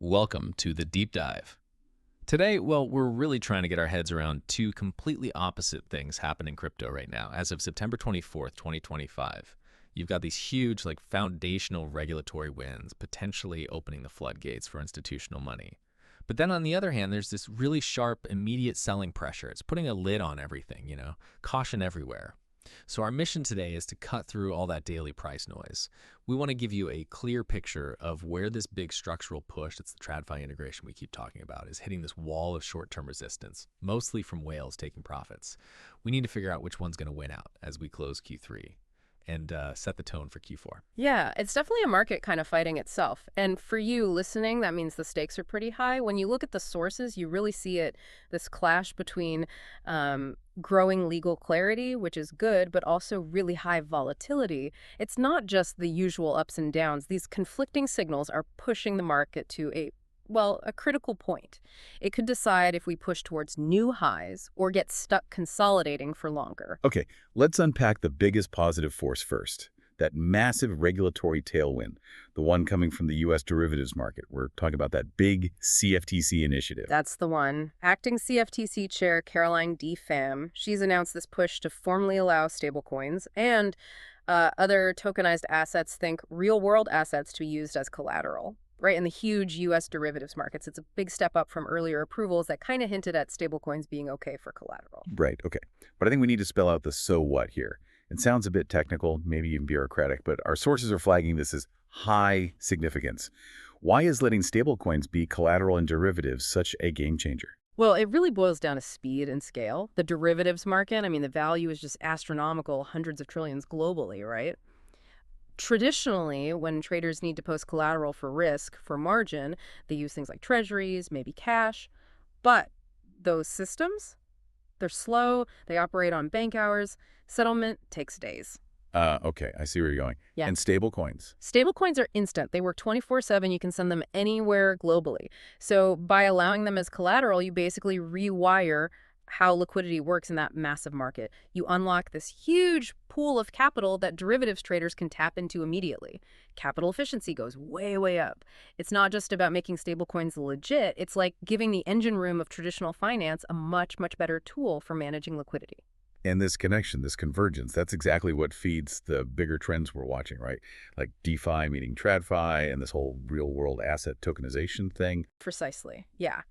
Welcome to the Deep Dive. Today, we're really trying to get our heads around two completely opposite things happening in crypto right now. As of September 24th, 2025, you've got these huge, foundational regulatory wins, potentially opening the floodgates for institutional money. But then on the other hand, there's this really sharp, immediate selling pressure. It's putting a lid on everything, caution everywhere. So our mission today is to cut through all that daily price noise. We want to give you a clear picture of where this big structural push, it's the TradFi integration we keep talking about, is hitting this wall of short-term resistance, mostly from whales taking profits. We need to figure out which one's going to win out as we close Q3 and set the tone for Q4. Yeah, it's definitely a market kind of fighting itself. And for you listening, that means the stakes are pretty high. When you look at the sources, you really see this clash between growing legal clarity, which is good, but also really high volatility. It's not just the usual ups and downs. These conflicting signals are pushing the market to a critical point. It could decide if we push towards new highs or get stuck consolidating for longer. Okay, let's unpack the biggest positive force first. That massive regulatory tailwind, the one coming from the U.S. derivatives market. We're talking about that big CFTC initiative. That's the one. Acting CFTC Chair Caroline D. Pham, she's announced this push to formally allow stablecoins and other tokenized assets, think real-world assets, to be used as collateral. Right, in the huge U.S. derivatives markets. It's a big step up from earlier approvals that kind of hinted at stablecoins being okay for collateral. Right, okay. But I think we need to spell out the so what here. It sounds a bit technical, maybe even bureaucratic, but our sources are flagging this as high significance. Why is letting stablecoins be collateral and derivatives such a game changer? Well, it really boils down to speed and scale. The derivatives market, the value is just astronomical, hundreds of trillions globally, right? Traditionally, when traders need to post collateral for risk, for margin, they use things like treasuries, maybe cash. But those systems, they're slow, they operate on bank hours, settlement takes days. Okay, I see where you're going. Yeah. And stablecoins? Stablecoins are instant. They work 24/7. You can send them anywhere globally. So by allowing them as collateral, you basically rewire how liquidity works in that massive market. You unlock this huge pool of capital that derivatives traders can tap into immediately. Capital efficiency goes way, way up. It's not just about making stablecoins legit. It's like giving the engine room of traditional finance a much, much better tool for managing liquidity. And this connection, this convergence, that's exactly what feeds the bigger trends we're watching, right? Like DeFi meeting TradFi and this whole real-world asset tokenization thing. Precisely, yeah.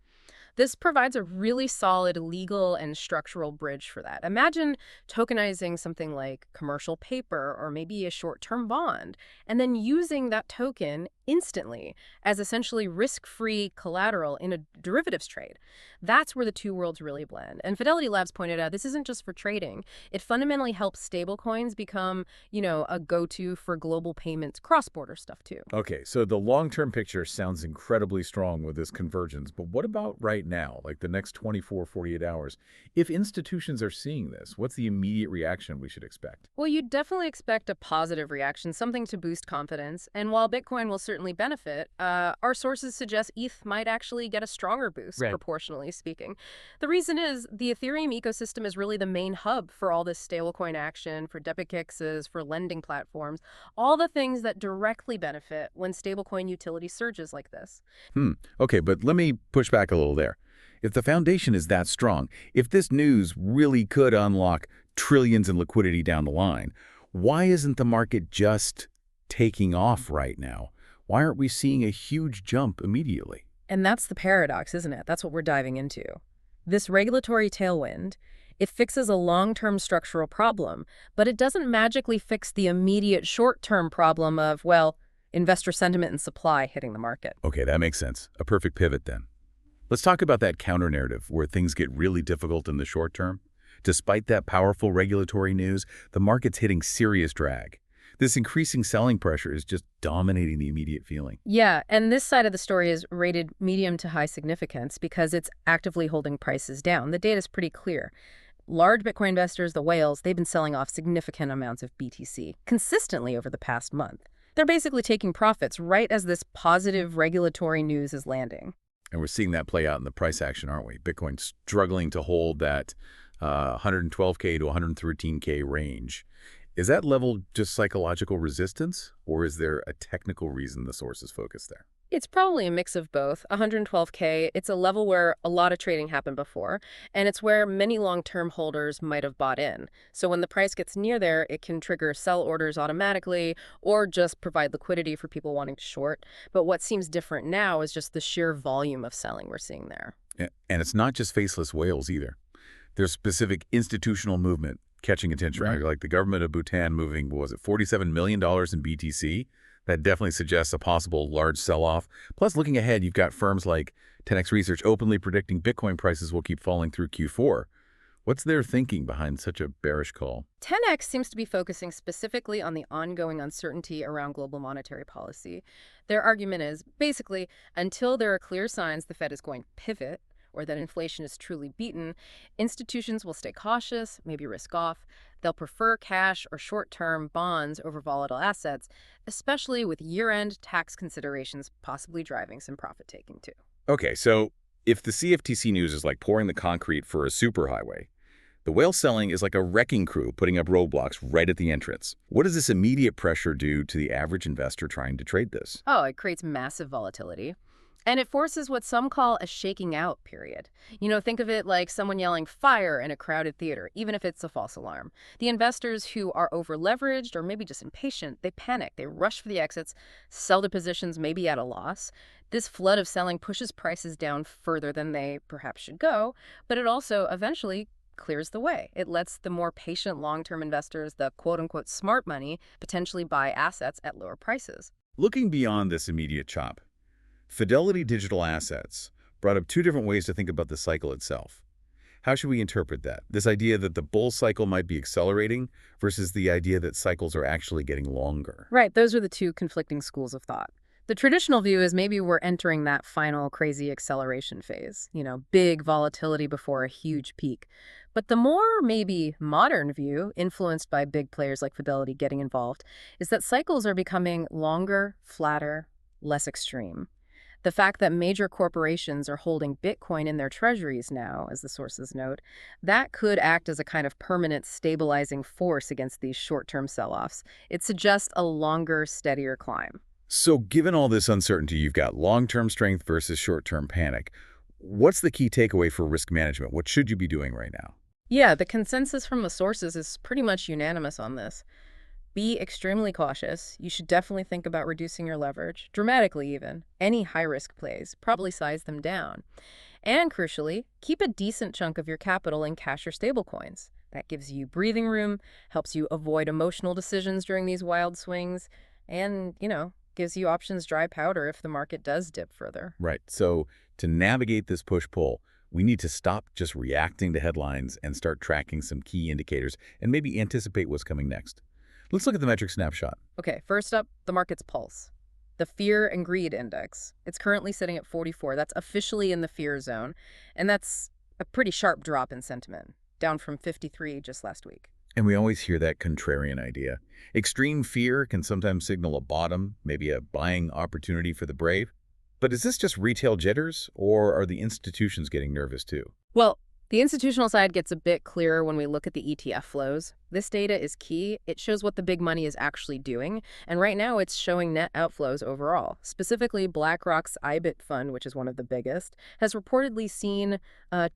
This provides a really solid legal and structural bridge for that. Imagine tokenizing something like commercial paper or maybe a short-term bond, and then using that token instantly as essentially risk-free collateral in a derivatives trade. That's where the two worlds really blend. And Fidelity Labs pointed out this isn't just for trading. It fundamentally helps stablecoins become, a go-to for global payments, cross-border stuff too. Okay, so the long-term picture sounds incredibly strong with this convergence, but what about right now, like the next 24, 48 hours? If institutions are seeing this, what's the immediate reaction we should expect? Well, you'd definitely expect a positive reaction, something to boost confidence. And while Bitcoin will certainly benefit, our sources suggest ETH might actually get a stronger boost, Right. proportionally speaking. The reason is the Ethereum ecosystem is really the main hub for all this stablecoin action, for debit kixes, for lending platforms, all the things that directly benefit when stablecoin utility surges like this. Okay, but let me push back a little there. If the foundation is that strong, if this news really could unlock trillions in liquidity down the line, why isn't the market just taking off right now? Why aren't we seeing a huge jump immediately? And that's the paradox, isn't it? That's what we're diving into. This regulatory tailwind, it fixes a long-term structural problem, but it doesn't magically fix the immediate short-term problem of, investor sentiment and supply hitting the market. Okay, that makes sense. A perfect pivot then. Let's talk about that counter-narrative where things get really difficult in the short term. Despite that powerful regulatory news, the market's hitting serious drag. This increasing selling pressure is just dominating the immediate feeling. Yeah, and this side of the story is rated medium to high significance because it's actively holding prices down. The data's pretty clear. Large Bitcoin investors, the whales, they've been selling off significant amounts of BTC consistently over the past month. They're basically taking profits right as this positive regulatory news is landing. And we're seeing that play out in the price action, aren't we? Bitcoin's struggling to hold that 112K to 113K range. Is that level just psychological resistance, or is there a technical reason the source is focused there? It's probably a mix of both. 112K, it's a level where a lot of trading happened before, and it's where many long-term holders might have bought in. So when the price gets near there, it can trigger sell orders automatically or just provide liquidity for people wanting to short. But what seems different now is just the sheer volume of selling we're seeing there. And it's not just faceless whales either. There's specific institutional movement catching attention, right? Like the government of Bhutan moving, what was it, $47 million in BTC? That definitely suggests a possible large sell-off. Plus, looking ahead, you've got firms like 10x Research openly predicting Bitcoin prices will keep falling through Q4. What's their thinking behind such a bearish call? 10x seems to be focusing specifically on the ongoing uncertainty around global monetary policy. Their argument is, basically, until there are clear signs the Fed is going to pivot, or that inflation is truly beaten, institutions will stay cautious, maybe risk off. They'll prefer cash or short-term bonds over volatile assets, especially with year-end tax considerations possibly driving some profit-taking too. Okay, so if the CFTC news is like pouring the concrete for a superhighway, the whale selling is like a wrecking crew putting up roadblocks right at the entrance. What does this immediate pressure do to the average investor trying to trade this? Oh, it creates massive volatility. And it forces what some call a shaking out period. Think of it like someone yelling fire in a crowded theater, even if it's a false alarm. The investors who are over-leveraged or maybe just impatient, they panic. They rush for the exits, sell the positions maybe at a loss. This flood of selling pushes prices down further than they perhaps should go, but it also eventually clears the way. It lets the more patient long-term investors, the quote-unquote smart money, potentially buy assets at lower prices. Looking beyond this immediate chop, Fidelity Digital Assets brought up two different ways to think about the cycle itself. How should we interpret that? This idea that the bull cycle might be accelerating versus the idea that cycles are actually getting longer. Right, those are the two conflicting schools of thought. The traditional view is maybe we're entering that final crazy acceleration phase, big volatility before a huge peak. But the more maybe modern view, influenced by big players like Fidelity getting involved, is that cycles are becoming longer, flatter, less extreme. The fact that major corporations are holding Bitcoin in their treasuries now, as the sources note, that could act as a kind of permanent stabilizing force against these short-term sell-offs. It suggests a longer, steadier climb. So given all this uncertainty, you've got long-term strength versus short-term panic. What's the key takeaway for risk management? What should you be doing right now? Yeah, the consensus from the sources is pretty much unanimous on this. Be extremely cautious. You should definitely think about reducing your leverage, dramatically even. Any high-risk plays, probably size them down. And crucially, keep a decent chunk of your capital in cash or stablecoins. That gives you breathing room, helps you avoid emotional decisions during these wild swings, and, gives you options dry powder if the market does dip further. Right. So to navigate this push-pull, we need to stop just reacting to headlines and start tracking some key indicators and maybe anticipate what's coming next. Let's look at the metric snapshot. Okay, first up, the market's pulse. The Fear and Greed Index. It's currently sitting at 44. That's officially in the fear zone. And that's a pretty sharp drop in sentiment, down from 53 just last week. And we always hear that contrarian idea. Extreme fear can sometimes signal a bottom, maybe a buying opportunity for the brave. But is this just retail jitters, or are the institutions getting nervous too? Well, the institutional side gets a bit clearer when we look at the ETF flows. This data is key. It shows what the big money is actually doing, and right now it's showing net outflows overall. Specifically, BlackRock's IBIT fund, which is one of the biggest, has reportedly seen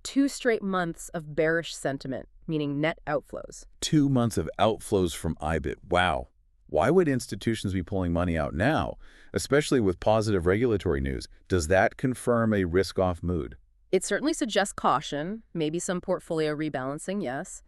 2 straight months of bearish sentiment, meaning net outflows. 2 months of outflows from IBIT. Wow. Why would institutions be pulling money out now, especially with positive regulatory news? Does that confirm a risk-off mood? It certainly suggests caution, maybe some portfolio rebalancing, yes.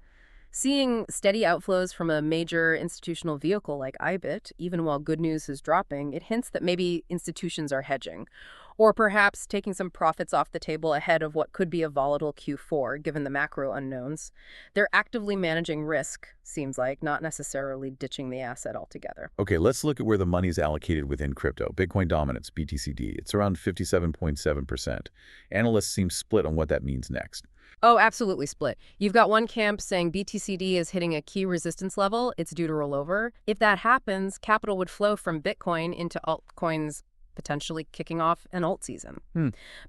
Seeing steady outflows from a major institutional vehicle like IBIT, even while good news is dropping, it hints that maybe institutions are hedging, or perhaps taking some profits off the table ahead of what could be a volatile Q4, given the macro unknowns. They're actively managing risk, seems like, not necessarily ditching the asset altogether. Okay, let's look at where the money's allocated within crypto. Bitcoin dominance, BTCD. It's around 57.7%. Analysts seem split on what that means next. Oh, absolutely split. You've got one camp saying BTCD is hitting a key resistance level. It's due to roll over. If that happens, capital would flow from Bitcoin into altcoins, potentially kicking off an alt season.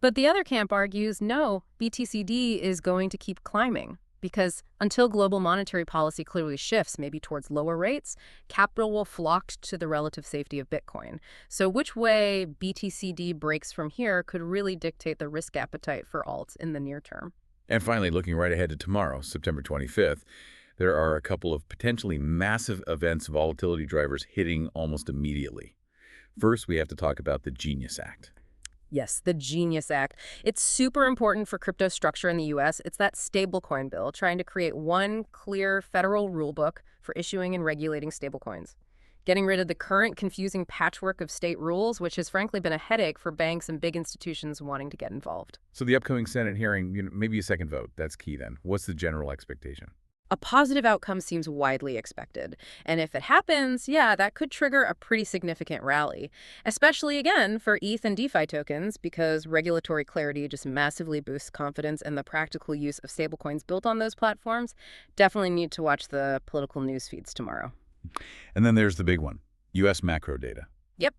But the other camp argues, no, BTCD is going to keep climbing. because until global monetary policy clearly shifts, maybe towards lower rates, capital will flock to the relative safety of Bitcoin. So which way BTCD breaks from here could really dictate the risk appetite for alts in the near term. And finally, looking right ahead to tomorrow, September 25th, there are a couple of potentially massive events, volatility drivers hitting almost immediately. First, we have to talk about the Genius Act. Yes, the Genius Act. It's super important for crypto structure in the US. It's that stablecoin bill trying to create one clear federal rulebook for issuing and regulating stablecoins. Getting rid of the current confusing patchwork of state rules, which has frankly been a headache for banks and big institutions wanting to get involved. So the upcoming Senate hearing, maybe a second vote. That's key then. What's the general expectation? A positive outcome seems widely expected. And if it happens, yeah, that could trigger a pretty significant rally, especially again for ETH and DeFi tokens, because regulatory clarity just massively boosts confidence, and the practical use of stablecoins built on those platforms. Definitely need to watch the political news feeds tomorrow. And then there's the big one, U.S. macro data. Yep.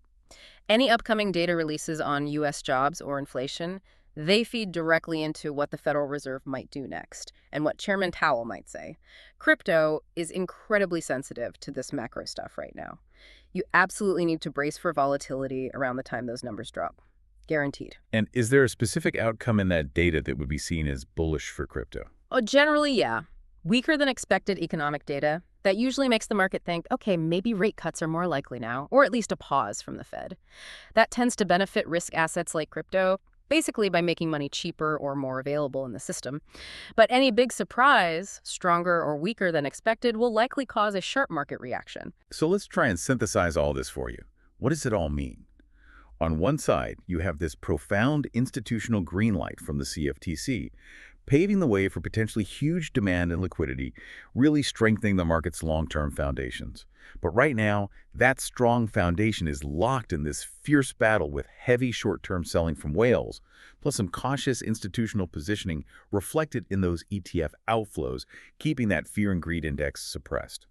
Any upcoming data releases on U.S. jobs or inflation, they feed directly into what the Federal Reserve might do next and what Chairman Powell might say. Crypto is incredibly sensitive to this macro stuff right now. You absolutely need to brace for volatility around the time those numbers drop. Guaranteed. And is there a specific outcome in that data that would be seen as bullish for crypto? Oh, generally, yeah. Weaker than expected economic data. That usually makes the market think, okay, maybe rate cuts are more likely now, or at least a pause from the Fed. That tends to benefit risk assets like crypto, basically by making money cheaper or more available in the system. But any big surprise, stronger or weaker than expected, will likely cause a sharp market reaction. So let's try and synthesize all this for you. What does it all mean? On one side, you have this profound institutional green light from the CFTC, paving the way for potentially huge demand and liquidity, really strengthening the market's long-term foundations. But right now, that strong foundation is locked in this fierce battle with heavy short-term selling from whales, plus some cautious institutional positioning reflected in those ETF outflows, keeping that fear and greed index suppressed.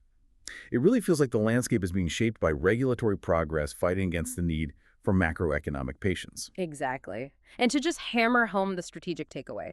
It really feels like the landscape is being shaped by regulatory progress fighting against the need for macroeconomic patience. Exactly. And to just hammer home the strategic takeaway,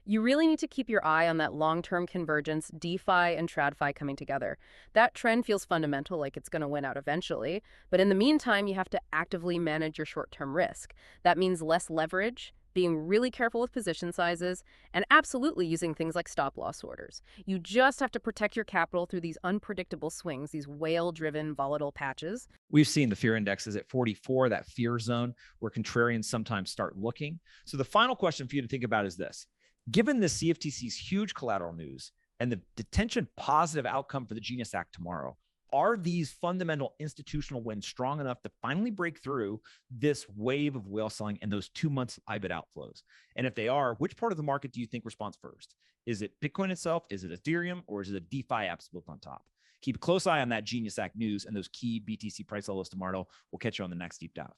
you really need to keep your eye on that long-term convergence, DeFi and TradFi coming together. That trend feels fundamental, like it's going to win out eventually. But in the meantime, you have to actively manage your short-term risk. That means less leverage, being really careful with position sizes, and absolutely using things like stop-loss orders. You just have to protect your capital through these unpredictable swings, these whale-driven volatile patches. We've seen the fear index is at 44, that fear zone where contrarians sometimes start looking. So the final question for you to think about is this. Given the CFTC's huge collateral news and the detention positive outcome for the Genius Act tomorrow, are these fundamental institutional wins strong enough to finally break through this wave of whale selling and those 2 months IBIT outflows? And if they are, which part of the market do you think responds first? Is it Bitcoin itself? Is it Ethereum? Or is it a DeFi apps built on top? Keep a close eye on that Genius Act news and those key BTC price levels tomorrow. We'll catch you on the next deep dive.